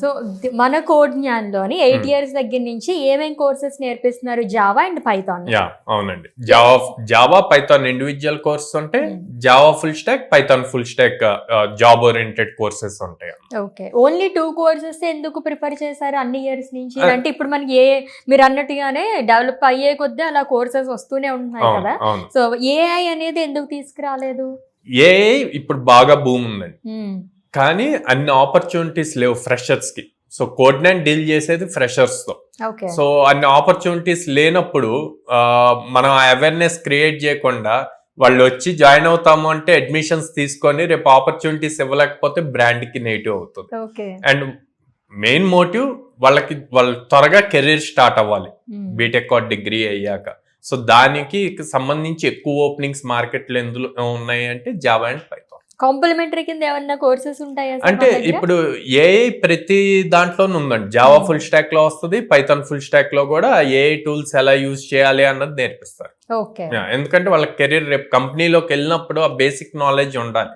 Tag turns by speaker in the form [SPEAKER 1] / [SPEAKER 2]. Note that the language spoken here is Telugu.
[SPEAKER 1] సో మన కోడ్ జ్ఞాన్లోని 8 ఇయర్స్ దగ్గర నుంచి ఏమేం కోర్సెస్ నేర్పిస్తున్నారు? Java and Python.
[SPEAKER 2] అవునండి. జావా పైథాన్ ఇండివిజువల్ కోర్సెస్ ఉంటాయి, Java full stock, Python full stock job oriented courses ఉంటాయి.
[SPEAKER 1] ఓకే, ఓన్లీ 2 కోర్సెస్ ఎందుకు ప్రిఫర్ చేశారు అన్ని ఇయర్స్ నుంచి? అంటే ఇప్పుడు మనకి మీరు అన్నట్టుగానే డెవలప్ అయ్యే కొద్దీ అలా కోర్సెస్ వస్తూనే ఉంటున్నాయి కదా, సో ఏఐ అనేది ఎందుకు తీసుకురాలేదు?
[SPEAKER 2] ఏఐ ఇప్పుడు బాగా భూమి ఉందండి, కానీ అన్ని ఆపర్చునిటీస్ లేవు ఫ్రెషర్స్ కి. సో కోడ్9 డీల్ చేసేది ఫ్రెషర్స్ తో. సో అన్ని ఆపర్చునిటీస్ లేనప్పుడు మనం అవేర్నెస్ క్రియేట్ చేయకుండా వాళ్ళు వచ్చి జాయిన్ అవుతాము అంటే అడ్మిషన్స్ తీసుకొని రేపు ఆపర్చునిటీస్ ఇవ్వలేకపోతే బ్రాండ్ కి నెగిటివ్ అవుతుంది. అండ్ మెయిన్ మోటివ్ వాళ్ళు త్వరగా కెరీర్ స్టార్ట్ అవ్వాలి బీటెక్ డిగ్రీ అయ్యాక. సో దానికి సంబంధించి ఎక్కువ ఓపెనింగ్స్ మార్కెట్లో ఎందులో ఉన్నాయి అంటే జావా అండ్ పైథాన్.
[SPEAKER 1] కాంప్లిమెంటరీ కింద ఏమన్నా కోర్సెస్ ఉంటాయా?
[SPEAKER 2] అంటే ఇప్పుడు ఏఐ ప్రతి దాంట్లోనూ ఉందండి. జావా ఫుల్ స్టాక్ లో వస్తుంది, పైథాన్ ఫుల్ స్టాక్ లో కూడా ఏఐ టూల్స్ ఎలా యూజ్ చేయాలి అన్నది నేర్పిస్తారు. ఎందుకంటే వాళ్ళ కెరీర్ రేపు కంపెనీలోకి వెళ్ళినప్పుడు ఆ బేసిక్ నాలెడ్జ్ ఉండాలి.